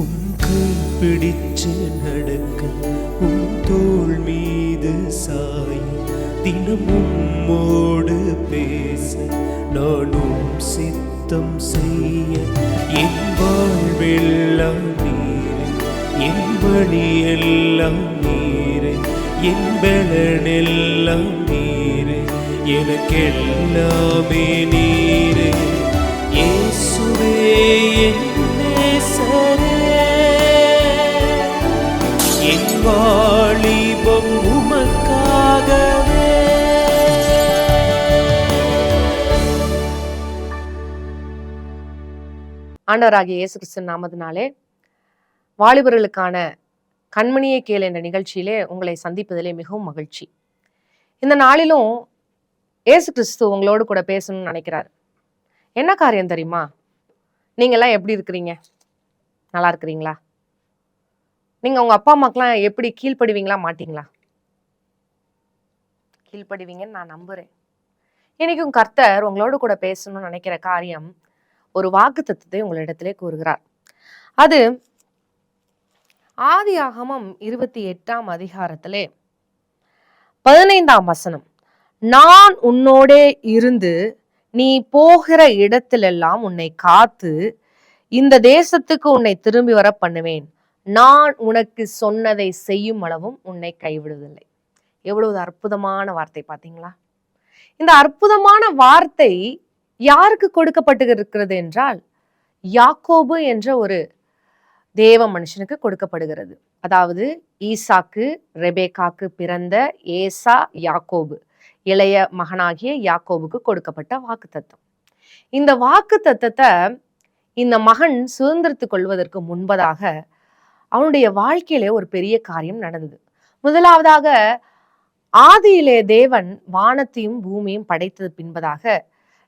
உன் கை பிடிச்சு நடக்க, உன் தோள் மீது சாய, தினம் உம்மோடு பேச, நானும் சித்தம் செய்ய. என் வாழ்வெல்லாம் நீரே, என் வழியெல்லாம் நீரே, என் பலனெல்லாம் நீரே, எனக்கெல்லாமே நீரே. இயேசுவே என் நேசரே, என் வாலிபம் உமக்காகவே. ஆண்டவராகிய இயேசு கிறிஸ்து நாமத்தினாலே வாலிபர்களுக்கான கண்மணியை கேள் என்ற நிகழ்ச்சியிலே உங்களை சந்திப்பதிலே மிகவும் மகிழ்ச்சி. இந்த நாளிலும் இயேசு கிறிஸ்து உங்களோடு கூட பேசணும்னு நினைக்கிறார். என்ன காரியம் தெரியுமா? நீங்கள்லாம் எப்படி இருக்கிறீங்க? நல்லா இருக்கிறீங்களா? நீங்கள் உங்கள் அப்பா அம்மாக்கெலாம் எப்படி கீழ்ப்படுவீங்களா மாட்டீங்களா? கீழ்ப்படுவீங்கன்னு நான் நம்புகிறேன். இன்னைக்கும் கர்த்தர் உங்களோடு கூட பேசணும்னு நினைக்கிற காரியம், ஒரு வாக்குத்தத்தத்தை உங்களிடத்திலே கூறுகிறார். அது ஆதியாகமம் 28ஆம் அதிகாரத்திலே 15ஆம் வசனம். நான் உன்னோடே இருந்து நீ போகிற இடத்திலெல்லாம் உன்னை காத்து இந்த தேசத்துக்கு உன்னை திரும்பி வர பண்ணுவேன். நான் உனக்கு சொன்னதை செய்யும் அளவும் உன்னை கைவிடுவதில்லை. எவ்வளவு அற்புதமான வார்த்தை பார்த்தீங்களா? இந்த அற்புதமான வார்த்தை யாருக்கு கொடுக்கப்பட்டு இருக்கிறது என்றால், யாக்கோபு என்ற ஒரு தேவ மனுஷனுக்கு கொடுக்கப்படுகிறது. அதாவது ஈசாக்கு ரெபேக்காக்கு பிறந்த ஏசா யாக்கோபு, இளைய மகனாகிய யாக்கோபுக்கு கொடுக்கப்பட்ட வாக்குத்தத்தம். இந்த வாக்குத்தத்தத்தை இந்த மகன் சுதந்திரத்து கொள்வதற்கு முன்பதாக அவனுடைய வாழ்க்கையிலே ஒரு பெரிய காரியம் நடந்தது. முதலாவதாக, ஆதியிலே தேவன் வானத்தையும் பூமியும் படைத்தது பின்பதாக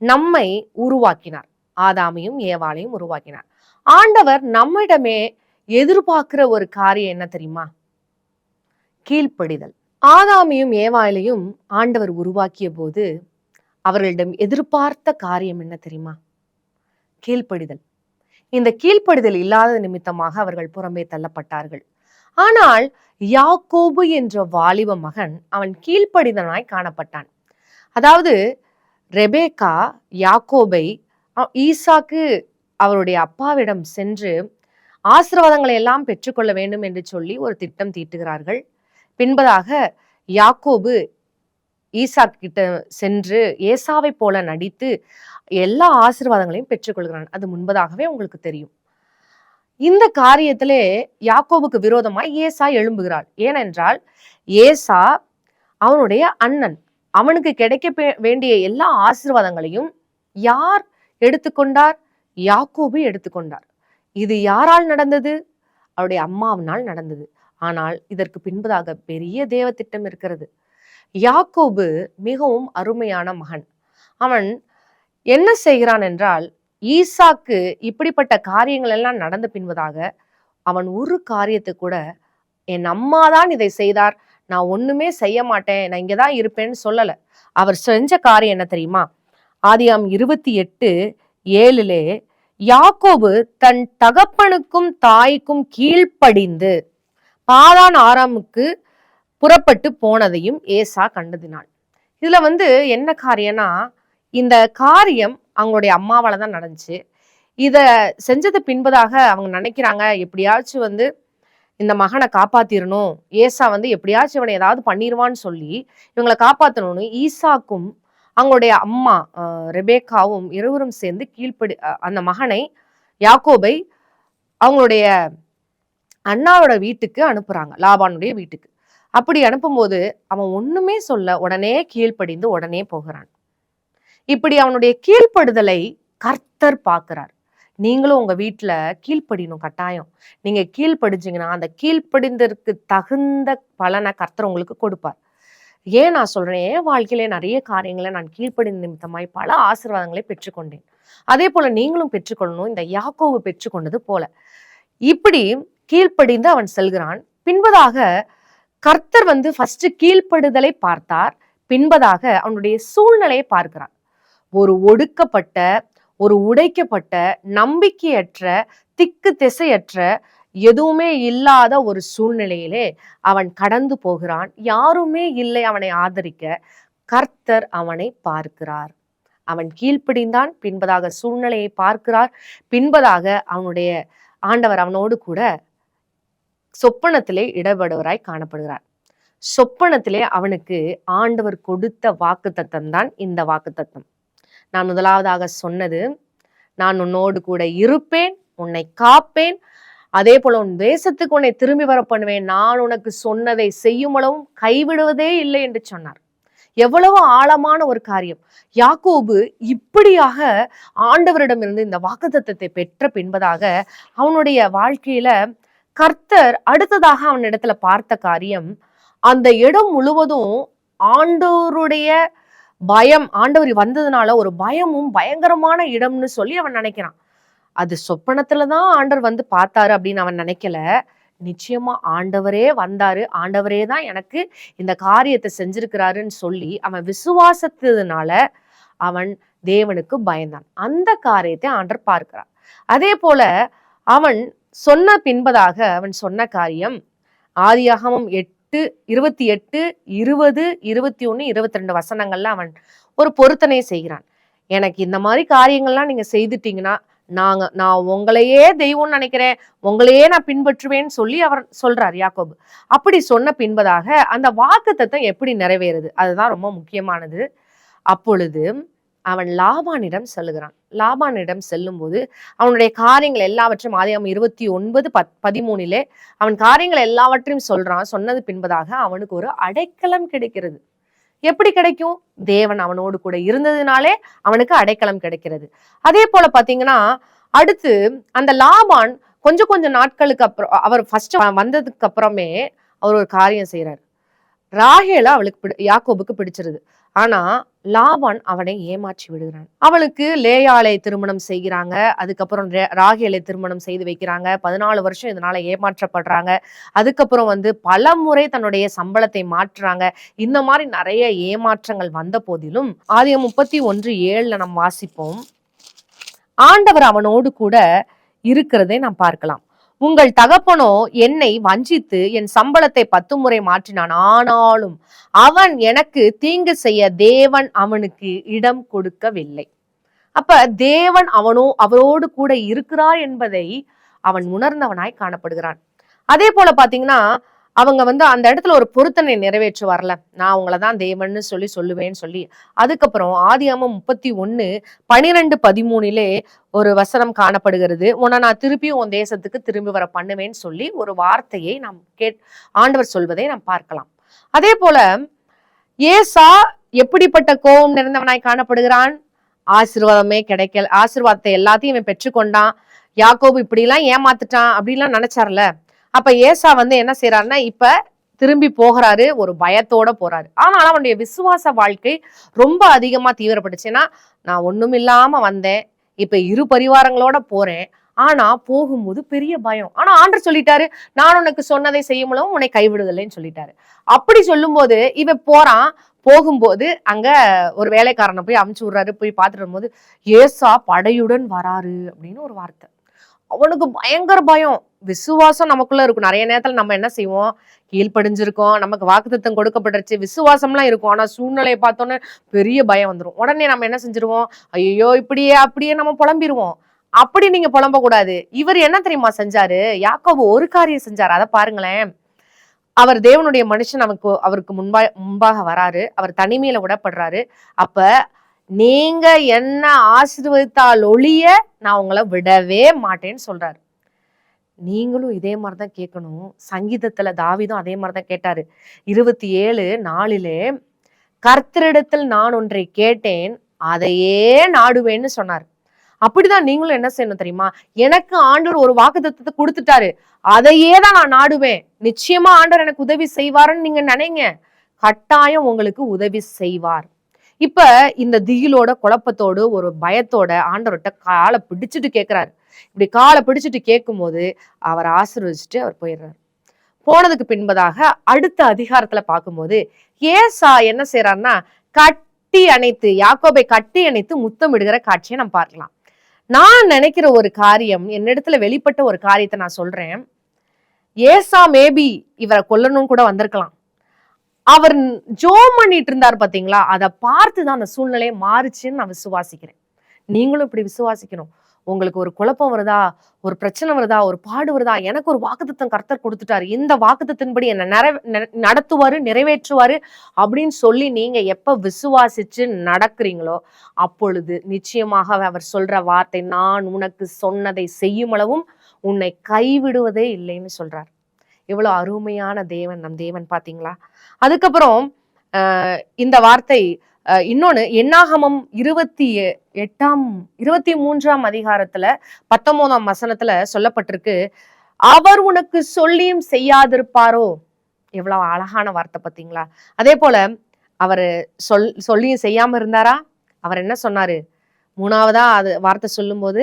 நம்மை உருவாக்கினார். ஆதாமையும் ஏவாளையும் உருவாக்கினார். ஆண்டவர் நம்மிடமே எதிர்பார்க்கிற ஒரு காரியம் என்ன தெரியுமா? கீழ்ப்படிதல். ஆதாமையும் ஏவாளையும் ஆண்டவர் உருவாக்கிய போது அவர்களிடம் எதிர்பார்த்த காரியம் என்ன தெரியுமா? கீழ்ப்படிதல். இந்த கீழ்ப்படிதல் இல்லாத நிமித்தமாக அவர்கள் புறம்பே தள்ளப்பட்டார்கள். ஆனால் யாக்கோபு என்ற வாலிப மகன் அவன் கீழ்ப்படிதனாய் காணப்பட்டான். அதாவது ரெபேக்கா யாக்கோபை ஈசாக்கு அவருடைய அப்பாவிடம் சென்று ஆசீர்வாதங்களை எல்லாம் பெற்றுக்கொள்ள வேண்டும் என்று சொல்லி ஒரு திட்டம் தீட்டுகிறார்கள். பின்பதாக யாக்கோபு ஈசாக்கு கிட்ட சென்று ஏசாவை போல நடித்து எல்லா ஆசீர்வாதங்களையும் பெற்றுக்கொள்கிறான். அது முன்பதாகவே உங்களுக்கு தெரியும். இந்த காரியத்திலே யாக்கோபுக்கு விரோதமாய் ஏசா எழும்புகிறாள். ஏனென்றால் ஏசா அவனுடைய அண்ணன். அவனுக்கு கிடைக்க வேண்டிய எல்லா ஆசீர்வாதங்களையும் யார் எடுத்துக்கொண்டார்? யாக்கோபு எடுத்துக்கொண்டார். இது யாரால் நடந்தது? அவருடைய அம்மாவினால் நடந்தது. ஆனால் இதற்கு பின்பதாக பெரிய தேவ திட்டம் இருக்கிறது. யாக்கோபு மிகவும் அருமையான மகன். அவன் என்ன செய்கிறான் என்றால், ஈசாக்கு இப்படிப்பட்ட காரியங்கள் எல்லாம் நடந்த பின்பதாக அவன் ஒரு காரியத்தை கூட, என் அம்மா தான் இதை செய்தார், நான் ஒண்ணுமே செய்ய மாட்டேன், நான் இங்கதான் இருப்பேன்னு சொல்லல. அவர் செஞ்ச காரியம் என்ன தெரியுமா? ஆதியாம் 28:7 யாக்கோபு தன் தகப்பனுக்கும் தாய்க்கும் கீழ்ப்படிந்து பாதான் ஆராமுக்கு புறப்பட்டு போனதையும் ஏசா கண்டதினாள். இதுல என்ன காரியம்னா, இந்த காரியம் அவங்களுடைய அம்மாவால தான் நடந்துச்சு. இத செஞ்சது பின்பதாக அவங்க நினைக்கிறாங்க, எப்படியாச்சும் இந்த மகனை காப்பாத்திரணும், ஏசா எப்படியாச்சும் இவனை ஏதாவது பண்ணிடுவான்னு சொல்லி இவங்களை காப்பாற்றணும்னு ஈசாக்கும் அவங்களுடைய அம்மா ரெபேக்காவும் இருவரும் சேர்ந்து அந்த மகனை யாக்கோபை அவங்களுடைய அண்ணாவோட வீட்டுக்கு அனுப்புறாங்க, லாபானுடைய வீட்டுக்கு. அப்படி அனுப்பும்போது அவன் ஒண்ணுமே சொல்ல, உடனே கீழ்ப்படிந்து உடனே போகிறான். இப்படி அவனுடைய கீழ்ப்படுதலை கர்த்தர் பார்க்கிறார். நீங்களும் உங்க வீட்டுல கீழ்ப்படியணும், கட்டாயம். நீங்க கீழ்ப்படிஞ்சீங்கன்னா அந்த கீழ்ப்படிந்ததற்கு தகுந்த பலனை கர்த்தர் உங்களுக்கு கொடுப்பார். ஏன் நான் சொல்றேன், என் வாழ்க்கையிலே நிறைய காரியங்களை நான் கீழ்ப்படிந்த நிமித்தமாய் பல ஆசீர்வாதங்களை பெற்றுக்கொண்டேன். அதே போல நீங்களும் பெற்றுக்கொள்ளணும், இந்த யாக்கோபு பெற்றுக்கொண்டது போல. இப்படி கீழ்ப்படிந்து அவன் செல்கிறான். பின்பதாக கர்த்தர் ஃபர்ஸ்ட் கீழ்ப்படுதலை பார்த்தார். பின்பதாக அவனுடைய சூழ்நிலையை பார்க்கிறார். ஒரு ஒடுக்கப்பட்ட, ஒரு உடைக்கப்பட்ட, நம்பிக்கையற்ற, திக்கு திசையற்ற எதுவுமே இல்லாத ஒரு சூழ்நிலையிலே அவன் கடந்து போகிறான். யாருமே இல்லை அவனை ஆதரிக்க. கர்த்தர் அவனை பார்க்கிறார். அவன் கீழ்ப்படிந்தான். பின்பதாக சூழ்நிலையை பார்க்கிறார். பின்பதாக அவனுடைய ஆண்டவர் அவனோடு கூட சொப்பனத்திலே இடப்படுவராய் காணப்படுகிறார். சொப்பனத்திலே அவனுக்கு ஆண்டவர் கொடுத்த வாக்குத்தத்தம் தான் இந்த வாக்குத்தத்தம். நான் முதலாவதாக சொன்னது, நான் உன்னோடு கூட இருப்பேன், உன்னை காப்பேன், அதே போல உன் தேசத்துக்கு உன்னை திரும்பி வர பண்ணுவேன், நான் உனக்கு சொன்னதை செய்யும் அளவும் கைவிடுவதே இல்லை என்று சொன்னார். எவ்வளவு ஆழமான ஒரு காரியம். யாக்கோபு இப்படியாக ஆண்டவரிடமிருந்து இந்த வாக்குத்தத்தத்தை பெற்ற பின்பதாக அவனுடைய வாழ்க்கையில கர்த்தர் அடுத்ததாக அவனிடத்துல பார்த்த காரியம், அந்த இடம் முழுவதும் ஆண்டவருடைய பயம், ஆண்டவர் வந்ததுனால ஒரு பயமும் பயங்கரமான இடம்னு சொல்லி அவன் நினைக்கிறான். அது சொப்பனத்துலதான் ஆண்டவர் வந்து பார்த்தாரு அப்படின்னு அவன் நினைக்கல. நிச்சயமா ஆண்டவரே வந்தாரு, ஆண்டவரே தான் எனக்கு இந்த காரியத்தை செஞ்சிருக்கிறாருன்னு சொல்லி அவன் விசுவாசத்தினால அவன் தேவனுக்கு பயந்தான். அந்த காரியத்தை ஆண்டவர் பார்க்கிறார். அதே போல அவன் சொன்ன பின்பதாக அவன் சொன்ன காரியம் ஆதியாகமம் 8:28, 20, 21, 22 வசனங்கள்ல அவன் ஒரு பொருத்தனை செய்கிறான். எனக்கு இந்த மாதிரி காரியங்கள்லாம் நீங்க செய்துட்டீங்கன்னா நான் உங்களையே தெய்வம்னு நினைக்கிறேன், உங்களையே நான் பின்பற்றுவேன்னு சொல்லி அவர் சொல்றார் யாக்கோபு. அப்படி சொன்ன பின்பதாக அந்த வாக்குத்தத்தம் எப்படி நிறைவேறுது, அதுதான் ரொம்ப முக்கியமானது. அப்பொழுது அவன் லாபானிடம் செல்லுகிறான். லாபானிடம் செல்லும் போது அவனுடைய காரியங்கள் எல்லாவற்றையும் ஆதியாகமம் 29:13 அவன் காரியங்கள் எல்லாவற்றையும் சொல்றான். சொன்னது பின்பதாக அவனுக்கு ஒரு அடைக்கலம் கிடைக்கிறது. எப்படி கிடைக்கும்? தேவன் அவனோடு கூட இருந்ததுனாலே அவனுக்கு அடைக்கலம் கிடைக்கிறது. அதே போல பாத்தீங்கன்னா அடுத்து அந்த லாபான் கொஞ்சம் நாட்களுக்கு அப்புறம், அவர் ஃபர்ஸ்ட் வந்ததுக்கு அப்புறமே அவர் ஒரு காரியம் செய்யறாரு. ராகேல அவளுக்கு யாக்கோபுக்கு பிடிச்சிருது. ஆனா லாபான் அவனை ஏமாற்றி விடுகிறான். அவளுக்கு லேயாளை திருமணம் செய்கிறாங்க. அதுக்கப்புறம் ராகேலை திருமணம் செய்து வைக்கிறாங்க. 14 வருஷம் இதனால ஏமாற்றப்படுறாங்க. அதுக்கப்புறம் பல முறை தன்னுடைய சம்பளத்தை மாற்றுறாங்க. இந்த மாதிரி நிறைய ஏமாற்றங்கள் வந்த போதிலும் ஆதியாகமம் 31:7 நாம் வாசிப்போம். ஆண்டவர் அவனோடு கூட இருக்கிறதை நாம் பார்க்கலாம். உங்கள் தகப்பனோ என்னை வஞ்சித்து என் சம்பளத்தை 10 முறை மாற்றினான், ஆனாலும் அவன் எனக்கு தீங்கு செய்ய தேவன் அவனுக்கு இடம் கொடுக்கவில்லை. அப்ப தேவன் அவரோடு கூட இருக்கிறார் என்பதை அவன் உணர்ந்தவனாய் காணப்படுகிறான். அதே போல பாத்தீங்கன்னா அவங்க அந்த இடத்துல ஒரு பொருத்தனை நிறைவேற்று வரல, நான் உங்களதான் தேவன்னு சொல்லுவேன்னு சொல்லி. அதுக்கப்புறம் ஆதியாகமம் 31:12-13 ஒரு வசனம் காணப்படுகிறது. உன்னை நான் திருப்பியும் உன் தேசத்துக்கு திரும்பி வர பண்ணுவேன்னு சொல்லி ஒரு வார்த்தையை நாம் ஆண்டவர் சொல்வதை நாம் பார்க்கலாம். அதே போல ஏசா எப்படிப்பட்ட கோபம் நிறைந்தவனாய் காணப்படுகிறான்? ஆசீர்வாதமே கிடைக்கல, ஆசீர்வாதத்தை எல்லாத்தையும் இவன் பெற்றுக்கொண்டான். யாக்கோபு இப்படி எல்லாம் ஏமாத்துட்டான் அப்படின்லாம் நினைச்சார்ல. அப்ப ஏசா என்ன செய்யறாருன்னா இப்ப திரும்பி போகிறாரு, ஒரு பயத்தோட போறாரு. ஆனால் அவனுடைய விசுவாச வாழ்க்கை ரொம்ப அதிகமா தீவிரப்பட்டுச்சு. ஏன்னா நான் ஒண்ணும் இல்லாம வந்தேன், இப்ப 2 பரிவாரங்களோட போறேன், ஆனா போகும்போது பெரிய பயம். ஆனா ஆண்டவர் சொல்லிட்டாரு, நான் உனக்கு சொன்னதை செய்யும்போதும் உன்னை கைவிடுதலைன்னு சொல்லிட்டாரு. அப்படி சொல்லும் போது இவன் போறான். போகும்போது அங்க ஒரு வேலைக்காரனை போய் அமுச்சு விடுறாரு. போய் பார்த்துட்டு வரும்போது ஏசா படையுடன் வராரு அப்படின்னு ஒரு வார்த்தை. அவனுக்கு பயங்கர பயம். விசுவாசம் நமக்குள்ள இருக்கும். நிறைய நேரத்துல நம்ம என்ன செய்வோம், கீழ்ப்படிஞ்சிருக்கோம், நமக்கு வாக்குத்தத்தம் கொடுக்கப்பட்டுருச்சு, விசுவாசம்லாம் இருக்கும். ஆனா சூழ்நிலையை பார்த்தோன்னே பெரிய பயம் வந்துடும். உடனே நம்ம என்ன செஞ்சிருவோம், ஐயோ இப்படியே அப்படியே நம்ம புலம்பிடுவோம். அப்படி நீங்க புலம்ப கூடாது. இவர் என்ன தெரியுமா செஞ்சாரு? யாக்கோபு ஒரு காரியம் செஞ்சாரு, அதை பாருங்களேன். அவர் தேவனுடைய மனுஷன் அவருக்கு முன்பாக வராரு. அவர் தனிமையில விடப்படுறாரு. அப்ப நீங்க என்ன ஆசீர்வதித்தால் ஒழிய நான் உங்களை விடவே மாட்டேன்னு சொல்றாரு. நீங்களும் இதே மாதிரிதான் கேட்கணும். சங்கீதத்துல தாவீதும் அதே மாதிரிதான் கேட்டாரு. 27:4 கர்த்தரிடத்தில் நான் ஒன்றை கேட்டேன், அதையே நாடுவேன்னு சொன்னார். அப்படிதான் நீங்களும் என்ன செய்யணும் தெரியுமா? எனக்கு ஆண்டவர் ஒரு வாக்குத்தத்தத்தை கொடுத்துட்டாரு, அதையே தான் நான் நாடுவேன். நிச்சயமா ஆண்டவர் எனக்கு உதவி செய்வாருன்னு நீங்க நினைங்க, கட்டாயம் உங்களுக்கு உதவி செய்வார். இப்ப இந்த திகிலோட குழப்பத்தோடு ஒரு பயத்தோட ஆண்டவர்கிட்ட காலை பிடிச்சிட்டு கேட்கிறாரு. இப்படி காலை பிடிச்சிட்டு கேட்கும் போது அவர் ஆசீர்வதிச்சுட்டு அவர் போயிடுறாரு. போனதுக்கு பின்பதாக அடுத்த அதிகாரத்துல பார்க்கும்போது ஏசா என்ன செய்யறாருன்னா கட்டி அணைத்து, யாக்கோபை கட்டி அணைத்து முத்தமிடுகிற காட்சியை நம்ம பார்க்கலாம். நான் நினைக்கிற ஒரு காரியம், என்னிடத்துல வெளிப்பட்ட ஒரு காரியத்தை நான் சொல்றேன். ஏசா மேபி இவரை கொல்லணும்னு கூட வந்திருக்கலாம். அவர் ஜோம் பண்ணிட்டு இருந்தார் பாத்தீங்களா, அதை பார்த்துதான் அந்த சூழ்நிலையை மாறுச்சுன்னு நான் விசுவாசிக்கிறேன். நீங்களும் இப்படி விசுவாசிக்கணும். உங்களுக்கு ஒரு குழப்பம் வருதா, ஒரு பிரச்சனை வருதா, ஒரு பாடு வருதா, எனக்கு ஒரு வாக்குத்தத்தம் கர்த்தர் கொடுத்துட்டாரு, இந்த வாக்குத்தத்தின்படி என்ன நடத்துவாரு, நிறைவேற்றுவாரு அப்படின்னு சொல்லி நீங்க எப்ப விசுவாசிச்சு நடக்கிறீங்களோ, அப்பொழுது நிச்சயமாக அவர் சொல்ற வார்த்தை, நான் உனக்கு சொன்னதை செய்யும் அளவும் உன்னை கைவிடுவதே இல்லைன்னு சொல்றார். எவ்வளவு அருமையான தேவன் நம் தேவன் பாத்தீங்களா. அதுக்கப்புறம் இந்த வார்த்தை இன்னொன்னு என்னாகமம் 23ஆம் அதிகாரத்துல 19ஆம் வசனத்துல சொல்லப்பட்டிருக்கு, அவர் உனக்கு சொல்லியும் செய்யாதிருப்பாரோ. எவ்வளவு அழகான வார்த்தை பாத்தீங்களா. அதே போல அவரு சொல்லியும் செய்யாம இருந்தாரா. அவர் என்ன சொன்னாரு, 3ஆவதா அது வார்த்தை சொல்லும் போது,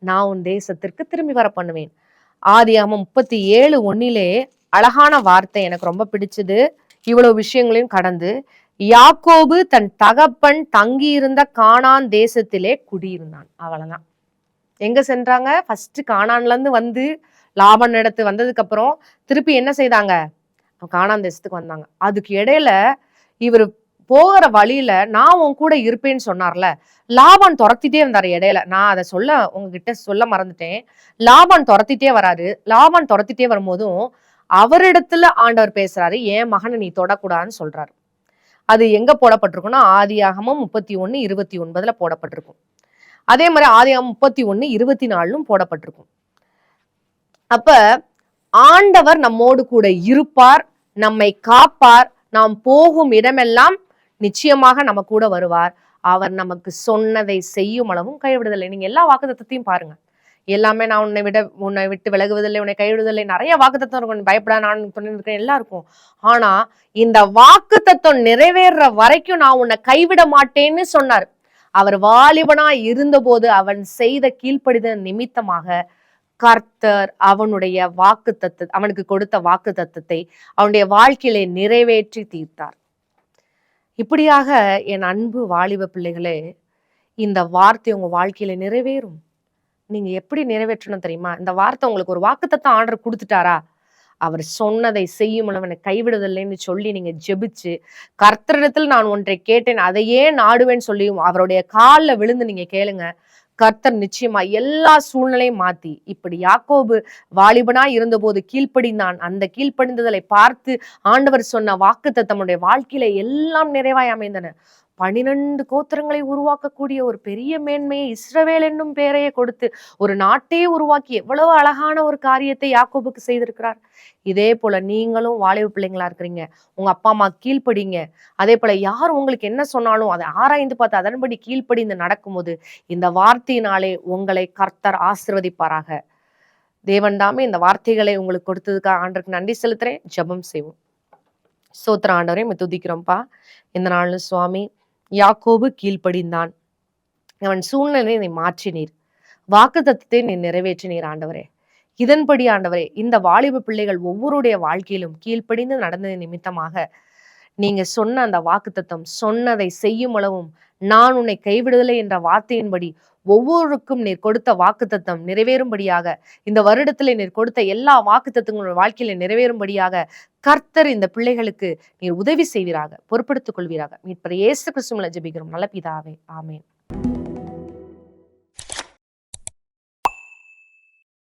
நான் உன் தேசத்திற்கு திரும்பி வர பண்ணுவேன். ஆதியாகமம் 37:1 அழகான வார்த்தை, எனக்கு ரொம்ப பிடிச்சது. இவ்வளவு விஷயங்களையும் கடந்து யாக்கோபு தன் தகப்பன் தங்கியிருந்த கானான் தேசத்திலே குடியிருந்தான். அவ்வளவுதான். எங்க சென்றாங்க, ஃபர்ஸ்ட் கானான்ல இருந்து வந்து லாபன் இடத்து வந்ததுக்கு அப்புறம் திருப்பி என்ன செய்தாங்க, கானான் தேசத்துக்கு வந்தாங்க. அதுக்கு இடையில இவர் போகிற வழியில நான் உன் கூட இருப்பேன்னு சொன்னார்ல, லாபான் துரத்திட்டே இருந்தாரு இடையில. நான் அதை உங்ககிட்ட சொல்ல மறந்துட்டேன். லாபான் துரத்திட்டே வராரு. லாபான் துரத்திட்டே வரும்போதும் அவரிடத்துல ஆண்டவர் பேசுறாரு, என் மகனை நீ தொடக்கூடாதுன்னு சொல்றாரு. அது எங்க போடப்பட்டிருக்கும்னா ஆதியாகமம் 31:29 போடப்பட்டிருக்கும். அதே மாதிரி ஆதியாகமம் 31:24 போடப்பட்டிருக்கும். அப்ப ஆண்டவர் நம்மோடு கூட இருப்பார், நம்மை காப்பார், நாம் போகும் இடமெல்லாம் நிச்சயமாக நம்ம கூட வருவார். அவர் நமக்கு சொன்னதை செய்யும் அளவும் கைவிடுதலை. நீங்க எல்லா வாக்குத்தத்தத்தையும் பாருங்க. எல்லாமே நான் உன்னை விட்டு விலகுவதில்லை, உன்னை கைவிடுவதில்லை, நிறைய வாக்குத்தத்தம் இருக்கும். பயப்படா, நான் துணை இருக்கிறேன், எல்லாம் இருக்கும். ஆனா இந்த வாக்குத்தத்தம் நிறைவேற வரைக்கும் நான் உன்னை கைவிட மாட்டேன்னு சொன்னார். அவர் வாலிபனா இருந்தபோது அவன் செய்த கீழ்ப்படிதல் நிமித்தமாக கர்த்தர் அவனுடைய அவனுக்கு கொடுத்த வாக்குத்தத்தத்தை அவனுடைய வாழ்க்கையிலே நிறைவேற்றி தீர்த்தார். இப்படியாக என் அன்பு வாலிப பிள்ளைகளே, இந்த வார்த்தை உங்க வாழ்க்கையில நிறைவேறும். நீங்க எப்படி நிறைவேற்றணும் தெரியுமா. இந்த வார்த்தை உங்களுக்கு ஒரு வாக்குத்தத்தம் ஆர்டர் கொடுத்துட்டாரா, அவர் சொன்னதை செய்யும் அளவனை கைவிடுதல்லைன்னு சொல்லி நீங்க ஜெபிச்சு, கர்த்தரிடத்தில் நான் ஒன்றை கேட்டேன் அதையே நாடுவேன்னு சொல்லியும் அவருடைய காலில் விழுந்து நீங்க கேளுங்க. கர்த்தர் நிச்சயமா எல்லா சூழ்நிலையும் மாத்தி, இப்படி யாக்கோபு வாலிபனா இருந்தபோது கீழ்ப்படிந்தான், அந்த கீழ்ப்படிந்ததை பார்த்து ஆண்டவர் சொன்ன வாக்குத்தத்தமுடைய வாழ்க்கையில எல்லாம் நிறைவாய் அமைந்தன. 12 கோத்திரங்களை உருவாக்கக்கூடிய ஒரு பெரிய மேன்மையை, இஸ்ரவேல் என்னும் பெயரையே கொடுத்து ஒரு நாட்டையே உருவாக்கி எவ்வளவு அழகான ஒரு காரியத்தை யாக்கோபுக்கு செய்திருக்கிறார். இதே போல நீங்களும் வாலிப பிள்ளைங்களா இருக்கிறீங்க, உங்க அப்பா அம்மா கீழ்ப்படிங்க. அதே போல யார் உங்களுக்கு என்ன சொன்னாலும் அதை ஆராய்ந்து பார்த்து அதன்படி கீழ்ப்படிந்து நடக்கும்போது இந்த வார்த்தையினாலே உங்களை கர்த்தர் ஆசீர்வதிப்பாராக. தேவன் தாமே இந்த வார்த்தைகளை உங்களுக்கு கொடுத்ததுக்காக ஆண்டருக்கு நன்றி செலுத்துறேன். ஜெபம் செய்வோம். ஸ்தோத்திர ஆண்டவரே, துதிக்கிறோம்ப்பா. இந்த நாள் சுவாமி, யாக்கோபு கீழ்ப்படிந்தான், அவன் சூழ்நிலையை மாற்றினீர், வாக்குத்தத்தத்தை நீ நிறைவேற்றினீர் ஆண்டவரே. இதன்படி ஆண்டவரே, இந்த வாலிப பிள்ளைகள் ஒவ்வொருடைய வாழ்க்கையிலும் கீழ்ப்படிந்து நடந்தது நிமித்தமாக நீங்க சொன்ன அந்த வாக்குத்தத்தம், சொன்னதை செய்யும் அளவும் நான் உன்னை கைவிடுதலை என்ற வார்த்தையின்படி ஒவ்வொருக்கும் நீர் கொடுத்த வாக்குத்தத்தம் நிறைவேறும்படியாக, இந்த வருடத்துல நீர் கொடுத்த எல்லா வாக்குத்தத்தங்களும் வாழ்க்கையில நிறைவேறும்படியாக கர்த்தர் இந்த பிள்ளைகளுக்கு நீர் உதவி செய்வீராக, பொறுப்படுத்திக் கொள்வீராக. மீட்பர் இயேசு கிறிஸ்துவின் ஜெபிக்கிறோம் நல்ல பிதாவே, ஆமென்.